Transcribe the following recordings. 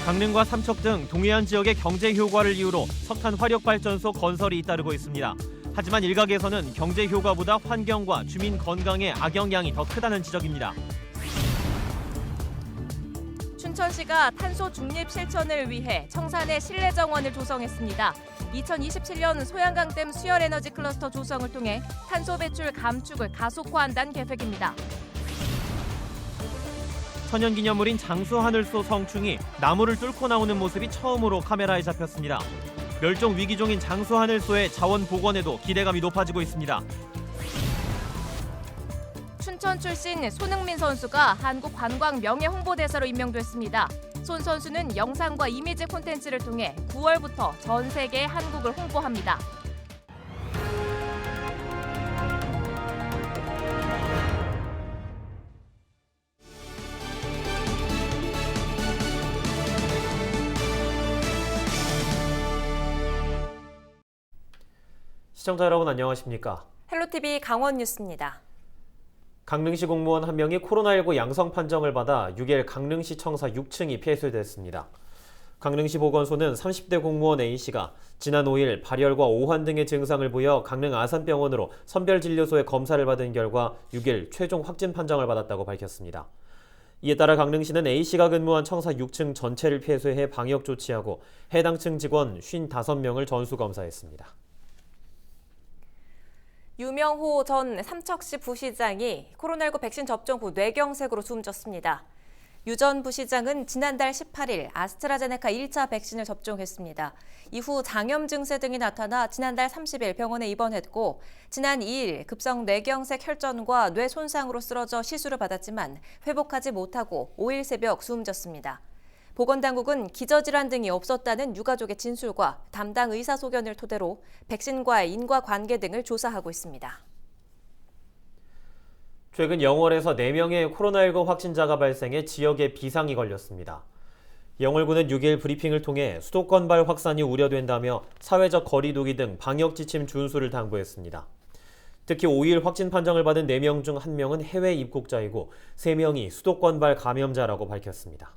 강릉과 삼척 등 동해안 지역의 경제 효과를 이유로 석탄 화력발전소 건설이 잇따르고 있습니다. 하지만 일각에서는 경제 효과보다 환경과 주민 건강에 악영향이 더 크다는 지적입니다. 춘천시가 탄소 중립 실천을 위해 청산에 실내 정원을 조성했습니다. 2027년 소양강댐 수열에너지 클러스터 조성을 통해 탄소 배출 감축을 가속화한다는 계획입니다. 천연기념물인 장수하늘소 성충이 나무를 뚫고 나오는 모습이 처음으로 카메라에 잡혔습니다. 멸종 위기종인 장수하늘소의 자원 복원에도 기대감이 높아지고 있습니다. 춘천 출신 손흥민 선수가 한국관광 명예홍보대사로 임명됐습니다. 손 선수는 영상과 이미지 콘텐츠를 통해 9월부터 전 세계에 한국을 홍보합니다. 시청자 여러분 안녕하십니까? 헬로티비 강원 뉴스입니다. 강릉시 공무원 한 명이 코로나19 양성 판정을 받아 6일 강릉시 청사 6층이 폐쇄됐습니다. 강릉시 보건소는 30대 공무원 A씨가 지난 5일 발열과 오한 등의 증상을 보여 강릉 아산병원으로 선별진료소에 검사를 받은 결과 6일 최종 확진 판정을 받았다고 밝혔습니다. 이에 따라 강릉시는 A씨가 근무한 청사 6층 전체를 폐쇄해 방역 조치하고 해당 층 직원 55명을 전수검사했습니다. 유명호 전 삼척시 부시장이 코로나19 백신 접종 후 뇌경색으로 숨졌습니다. 유 전 부시장은 지난달 18일 아스트라제네카 1차 백신을 접종했습니다. 이후 장염 증세 등이 나타나 지난달 30일 병원에 입원했고 지난 2일 급성 뇌경색 혈전과 뇌 손상으로 쓰러져 시술을 받았지만 회복하지 못하고 5일 새벽 숨졌습니다. 보건당국은 기저질환 등이 없었다는 유가족의 진술과 담당 의사 소견을 토대로 백신과의 인과관계 등을 조사하고 있습니다. 최근 영월에서 4명의 코로나19 확진자가 발생해 지역에 비상이 걸렸습니다. 영월군은 6일 브리핑을 통해 수도권발 확산이 우려된다며 사회적 거리두기 등 방역지침 준수를 당부했습니다. 특히 5일 확진 판정을 받은 4명 중 1명은 해외 입국자이고 3명이 수도권발 감염자라고 밝혔습니다.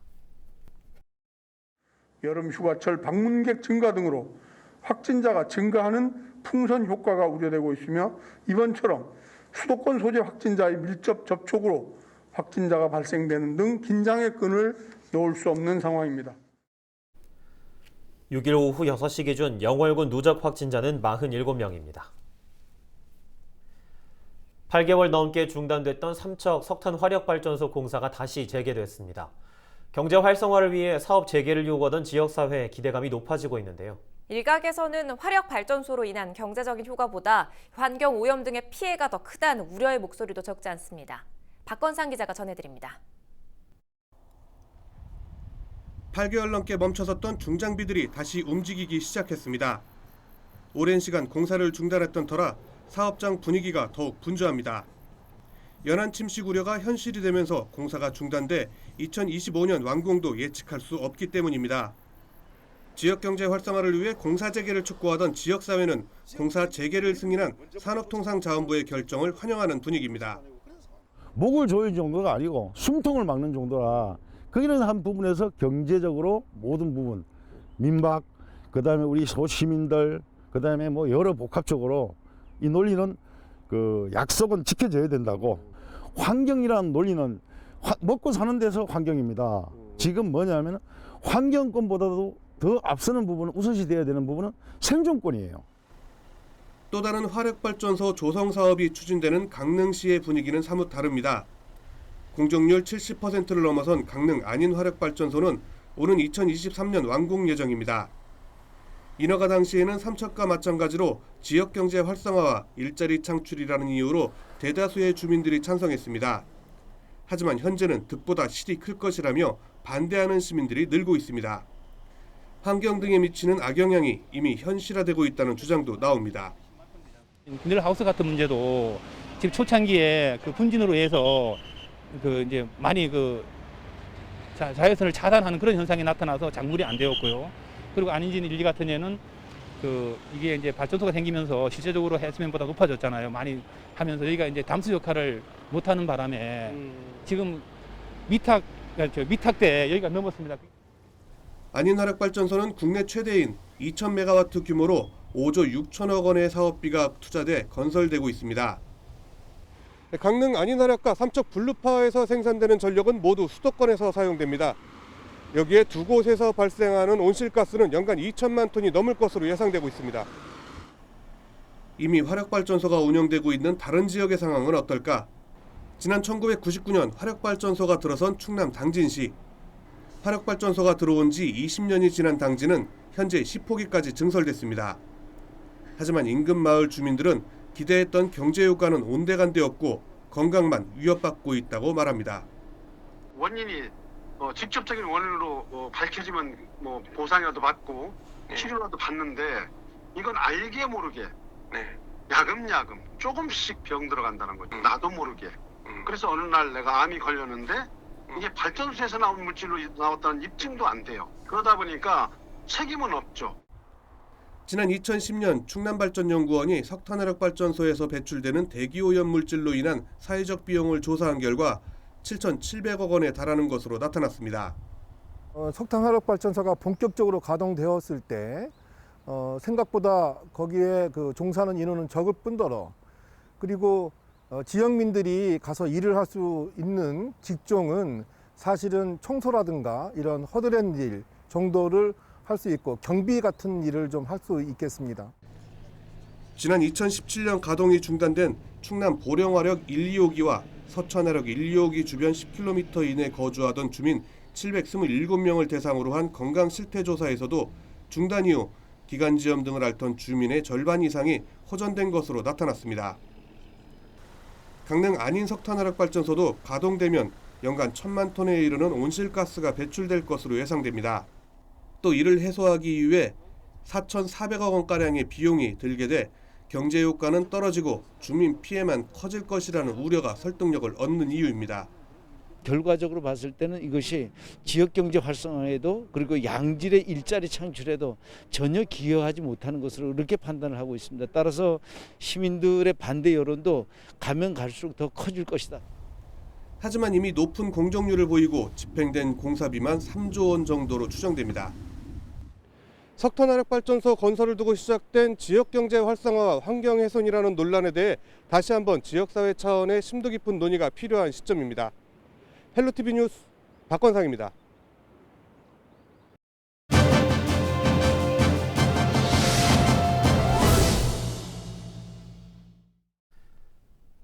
여름 휴가철 방문객 증가 등으로 확진자가 증가하는 풍선 효과가 우려되고 있으며 이번처럼 수도권 소재 확진자의 밀접 접촉으로 확진자가 발생되는 등 긴장의 끈을 놓을 수 없는 상황입니다. 6일 오후 6시 기준 영월군 누적 확진자는 47명입니다. 8개월 넘게 중단됐던 삼척 석탄 화력발전소 공사가 다시 재개됐습니다. 경제 활성화를 위해 사업 재개를 요구하던 지역사회의 기대감이 높아지고 있는데요. 일각에서는 화력발전소로 인한 경제적인 효과보다 환경오염 등의 피해가 더 크다는 우려의 목소리도 적지 않습니다. 박건상 기자가 전해드립니다. 8개월 넘게 멈춰섰던 중장비들이 다시 움직이기 시작했습니다. 오랜 시간 공사를 중단했던 터라 사업장 분위기가 더욱 분주합니다. 연안 침식 우려가 현실이 되면서 공사가 중단돼 2025년 완공도 예측할 수 없기 때문입니다. 지역경제 활성화를 위해 공사 재개를 촉구하던 지역사회는 공사 재개를 승인한 산업통상자원부의 결정을 환영하는 분위기입니다. 목을 조일 정도가 아니고 숨통을 막는 정도라 거기는 한 부분에서 경제적으로 모든 부분 민박 그다음에 우리 소시민들 그다음에 뭐 여러 복합적으로 이 논리는 그 약속은 지켜져야 된다고 환경이라는 논리는 먹고 사는 데서 환경입니다. 지금 뭐냐면 환경권보다도 더 앞서는 부분은 우선시 돼야 되는 부분은 생존권이에요. 또 다른 화력발전소 조성 사업이 추진되는 강릉시의 분위기는 사뭇 다릅니다. 공정률 70%를 넘어선 강릉 안인 화력발전소는 오는 2023년 완공 예정입니다. 인허가 당시에는 삼척과 마찬가지로 지역경제 활성화와 일자리 창출이라는 이유로 대다수의 주민들이 찬성했습니다. 하지만 현재는 득보다 실이 클 것이라며 반대하는 시민들이 늘고 있습니다. 환경 등에 미치는 악영향이 이미 현실화되고 있다는 주장도 나옵니다. 빈들하우스 같은 문제도 지금 초창기에 그 분진으로 해서 이제 많이 자외선을 차단하는 그런 현상이 나타나서 작물이 안 되었고요. 그리고 안인진 1, 2 같은 데는 이게 이제 발전소가 생기면서 실제적으로 해수면보다 높아졌잖아요. 많이 하면서 여기가 이제 담수 역할을 못하는 바람에 지금 미탁 때 여기가 넘었습니다. 안인화력발전소는 국내 최대인 2,000메가와트 규모로 5조 6천억 원의 사업비가 투자돼 건설되고 있습니다. 강릉 안인화력과 삼척 블루파워에서 생산되는 전력은 모두 수도권에서 사용됩니다. 여기에 두 곳에서 발생하는 온실가스는 연간 2천만 톤이 넘을 것으로 예상되고 있습니다. 이미 화력발전소가 운영되고 있는 다른 지역의 상황은 어떨까? 지난 1999년 화력발전소가 들어선 충남 당진시. 화력발전소가 들어온 지 20년이 지난 당진은 현재 10호기까지 증설됐습니다. 하지만 인근 마을 주민들은 기대했던 경제 효과는 온데간데없고 건강만 위협받고 있다고 말합니다. 원인이 직접적인 원인으로 밝혀지면 보상이라도 받고 치료라도 받는데 이건 알게 모르게 야금야금 조금씩 병 들어간다는 거죠. 나도 모르게. 그래서 어느 날 내가 암이 걸렸는데 이게 발전소에서 나온 물질로 나왔다는 입증도 안 돼요. 그러다 보니까 책임은 없죠. 지난 2010년 충남발전연구원이 석탄화력발전소에서 배출되는 대기오염 물질로 인한 사회적 비용을 조사한 결과 7,700억 원에 달하는 것으로 나타났습니다. 석탄화력발전소가 본격적으로 가동되었을 때 생각보다 거기에 종사하는 인원은 적을 뿐더러 그리고 지역민들이 가서 일을 할 수 있는 직종은 사실은 청소라든가 이런 허드렛 일 정도를 할 수 있고 경비 같은 일을 좀 할 수 있겠습니다. 지난 2017년 가동이 중단된 충남 보령화력 1, 2호기와 서천화력 1, 2호기 주변 10km 이내 거주하던 주민 727명을 대상으로 한 건강 실태 조사에서도 중단 이후 기관지염 등을 앓던 주민의 절반 이상이 호전된 것으로 나타났습니다. 강릉 안인석탄화력발전소도 가동되면 연간 1,000만 톤에 이르는 온실가스가 배출될 것으로 예상됩니다. 또 이를 해소하기 위해 4,400억 원가량의 비용이 들게 돼 경제 효과는 떨어지고 주민 피해만 커질 것이라는 우려가 설득력을 얻는 이유입니다. 결과적으로 봤을 때는 이것이 지역경제 활성화에도 그리고 양질의 일자리 창출에도 전혀 기여하지 못하는 것으로 이렇게 판단을 하고 있습니다. 따라서 시민들의 반대 여론도 가면 갈수록 더 커질 것이다. 하지만 이미 높은 공정률을 보이고 집행된 공사비만 3조 원 정도로 추정됩니다. 석탄화력발전소 건설을 두고 시작된 지역경제 활성화와 환경훼손이라는 논란에 대해 다시 한번 지역사회 차원의 심도 깊은 논의가 필요한 시점입니다. 헬로티비 뉴스 박건상입니다.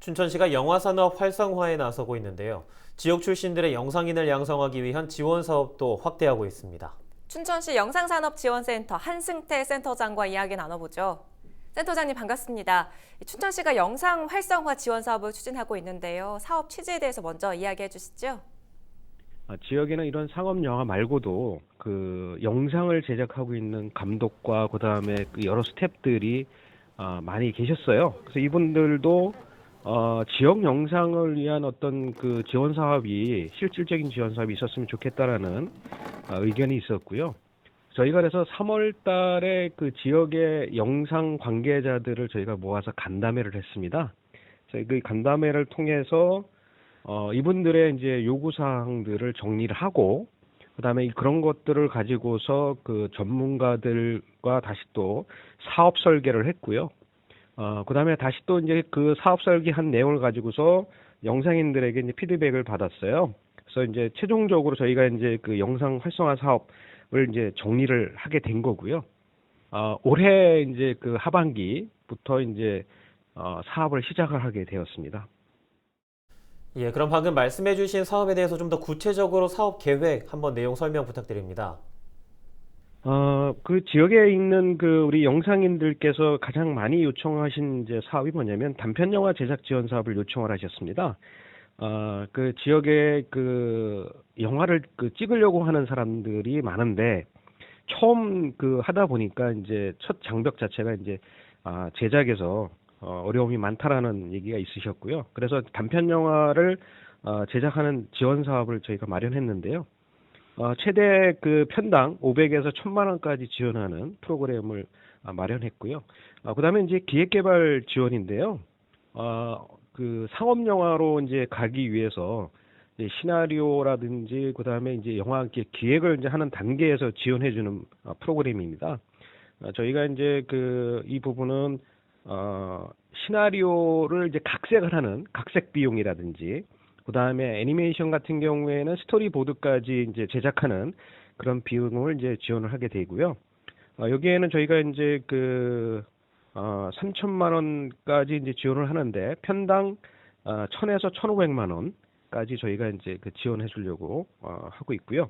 춘천시가 영화산업 활성화에 나서고 있는데요. 지역 출신들의 영상인을 양성하기 위한 지원 사업도 확대하고 있습니다. 춘천시 영상산업지원센터 한승태 센터장과 이야기 나눠보죠. 센터장님 반갑습니다. 춘천시가 영상 활성화 지원 사업을 추진하고 있는데요. 사업 취지에 대해서 먼저 이야기해 주시죠. 지역에는 이런 상업 영화 말고도 그 영상을 제작하고 있는 감독과 그다음에 그 여러 스태프들이 많이 계셨어요. 그래서 이분들도 지역 영상을 위한 어떤 그 지원 사업이 실질적인 지원 사업이 있었으면 좋겠다라는 의견이 있었고요. 저희가 그래서 3월 달에 그 지역의 영상 관계자들을 저희가 모아서 간담회를 했습니다. 저희 그 간담회를 통해서 이분들의 이제 요구 사항들을 정리를 하고 그다음에 그런 것들을 가지고서 그 전문가들과 다시 또 사업 설계를 했고요. 그다음에 다시 또 이제 그 사업 설계한 내용을 가지고서 영상인들에게 이제 피드백을 받았어요. 그래서 이제 최종적으로 저희가 이제 그 영상 활성화 사업을 이제 정리를 하게 된 거고요. 올해 이제 그 하반기부터 이제 사업을 시작을 하게 되었습니다. 예, 그럼 방금 말씀해주신 사업에 대해서 좀 더 구체적으로 사업 계획 한번 내용 설명 부탁드립니다. 그 지역에 있는 그 우리 영상인들께서 가장 많이 요청하신 이제 사업이 뭐냐면 단편 영화 제작 지원 사업을 요청을 하셨습니다. 그 지역에 그 영화를 그 찍으려고 하는 사람들이 많은데 처음 그 하다 보니까 이제 첫 장벽 자체가 이제 제작에서 어려움이 많다라는 얘기가 있으셨고요. 그래서 단편 영화를 제작하는 지원 사업을 저희가 마련했는데요. 최대 그 편당 500에서 1,000만 원까지 지원하는 프로그램을 마련했고요. 그다음에 이제 기획개발 지원인데요. 그 상업 영화로 이제 가기 위해서 이제 시나리오라든지 그다음에 이제 영화 기획을 이제 하는 단계에서 지원해주는 프로그램입니다. 저희가 이제 이 부분은 시나리오를 이제 각색을 하는 각색 비용이라든지 그다음에 애니메이션 같은 경우에는 스토리보드까지 이제 제작하는 그런 비용을 이제 지원을 하게 되고요. 여기에는 저희가 이제 3천만 원까지 이제 지원을 하는데 편당 1,000에서 1,500만 원까지 저희가 이제 지원해 주려고 하고 있고요.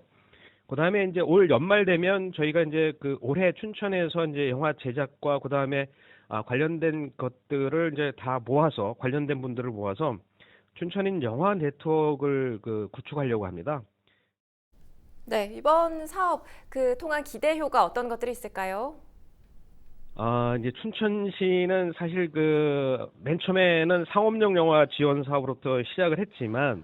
그다음에 이제 올 연말 되면 저희가 이제 올해 춘천에서 이제 영화 제작과 그다음에 관련된 것들을 이제 다 모아서 관련된 분들을 모아서 춘천인 영화 네트워크를 구축하려고 합니다. 네, 이번 사업 통한 기대효가 어떤 것들이 있을까요? 이제 춘천시는 사실 맨 처음에는 상업용 영화 지원 사업으로부터 시작을 했지만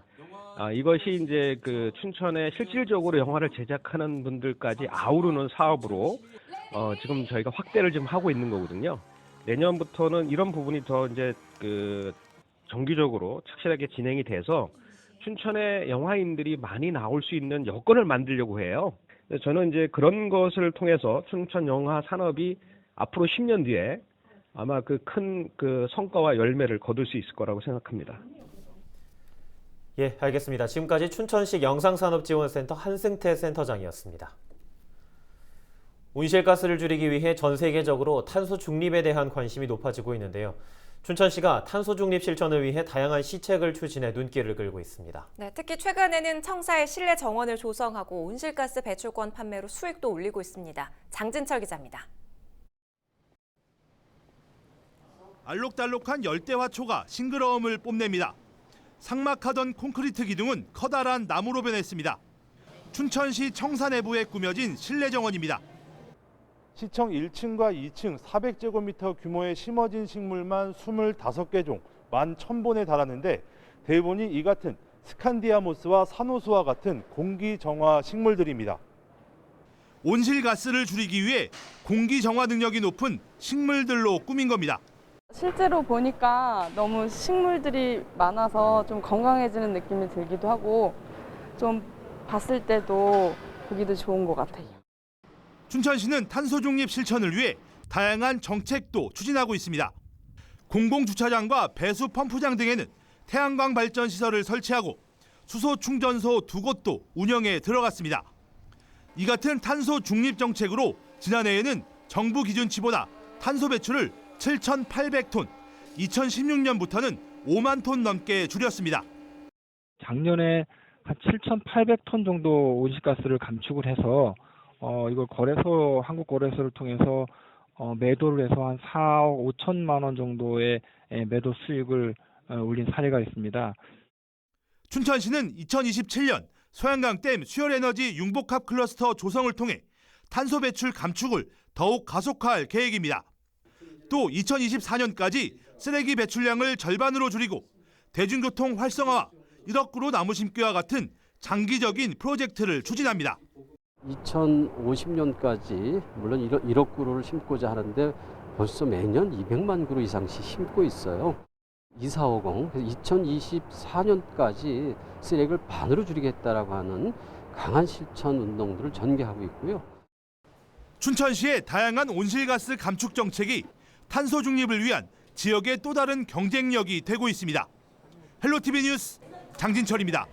이것이 이제 춘천에 실질적으로 영화를 제작하는 분들까지 아우르는 사업으로 지금 저희가 확대를 좀 하고 있는 거거든요. 내년부터는 이런 부분이 더 이제 정기적으로 착실하게 진행이 돼서 춘천에 영화인들이 많이 나올 수 있는 여건을 만들려고 해요. 저는 이제 그런 것을 통해서 춘천 영화 산업이 앞으로 10년 뒤에 아마 큰 성과와 열매를 거둘 수 있을 거라고 생각합니다. 예, 알겠습니다. 지금까지 춘천시 영상산업지원센터 한승태 센터장이었습니다. 온실가스를 줄이기 위해 전 세계적으로 탄소 중립에 대한 관심이 높아지고 있는데요. 춘천시가 탄소 중립 실천을 위해 다양한 시책을 추진해 눈길을 끌고 있습니다. 네, 특히 최근에는 청사에 실내 정원을 조성하고 온실가스 배출권 판매로 수익도 올리고 있습니다. 장진철 기자입니다. 알록달록한 열대화초가 싱그러움을 뽐냅니다. 삭막하던 콘크리트 기둥은 커다란 나무로 변했습니다. 춘천시 청사 내부에 꾸며진 실내 정원입니다. 시청 1층과 2층 400제곱미터 규모의 심어진 식물만 25개 종 11,000본에 달하는데 대부분이 이 같은 스칸디아모스와 산호수와 같은 공기정화 식물들입니다. 온실가스를 줄이기 위해 공기정화 능력이 높은 식물들로 꾸민 겁니다. 실제로 보니까 너무 식물들이 많아서 좀 건강해지는 느낌이 들기도 하고 좀 봤을 때도 보기도 좋은 것 같아요. 춘천시는 탄소 중립 실천을 위해 다양한 정책도 추진하고 있습니다. 공공주차장과 배수 펌프장 등에는 태양광 발전 시설을 설치하고 수소 충전소 2곳도 운영에 들어갔습니다. 이 같은 탄소 중립 정책으로 지난해에는 정부 기준치보다 탄소 배출을 7,800톤, 2016년부터는 5만 톤 넘게 줄였습니다. 작년에 한 7,800톤 정도 온실가스를 감축을 해서 이걸 한국거래소를 통해서 매도를 해서 한 4억 5천만 원 정도의 매도 수익을 올린 사례가 있습니다. 춘천시는 2027년 소양강댐 수열에너지 융복합 클러스터 조성을 통해 탄소 배출 감축을 더욱 가속화할 계획입니다. 또 2024년까지 쓰레기 배출량을 절반으로 줄이고 대중교통 활성화와 1억 그루 나무 심기와 같은 장기적인 프로젝트를 추진합니다. 2050년까지 물론 1억 그루를 심고자 하는데 벌써 매년 200만 그루 이상씩 심고 있어요. 2450, 2024년까지 쓰레기를 반으로 줄이겠다라고 하는 강한 실천 운동들을 전개하고 있고요. 춘천시의 다양한 온실가스 감축 정책이 탄소 중립을 위한 지역의 또 다른 경쟁력이 되고 있습니다. 헬로티비 뉴스 장진철입니다.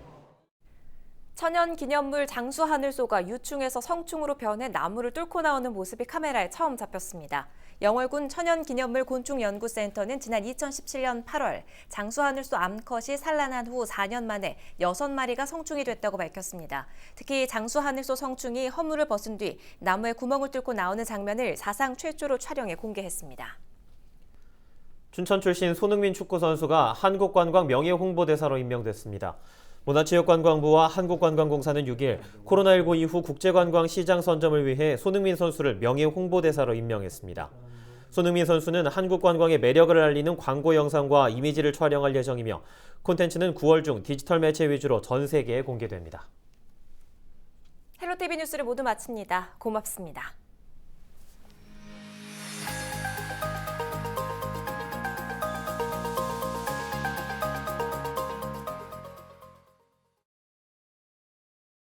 천연기념물 장수하늘소가 유충에서 성충으로 변해 나무를 뚫고 나오는 모습이 카메라에 처음 잡혔습니다. 영월군 천연기념물 곤충연구센터는 지난 2017년 8월 장수하늘소 암컷이 산란한 후 4년 만에 6마리가 성충이 됐다고 밝혔습니다. 특히 장수하늘소 성충이 허물을 벗은 뒤 나무에 구멍을 뚫고 나오는 장면을 사상 최초로 촬영해 공개했습니다. 춘천 출신 손흥민 축구선수가 한국관광 명예홍보대사로 임명됐습니다. 문화체육관광부와 한국관광공사는 6일 코로나19 이후 국제관광 시장 선점을 위해 손흥민 선수를 명예홍보대사로 임명했습니다. 손흥민 선수는 한국관광의 매력을 알리는 광고 영상과 이미지를 촬영할 예정이며 콘텐츠는 9월 중 디지털 매체 위주로 전 세계에 공개됩니다. 헬로티비 뉴스를 모두 마칩니다. 고맙습니다.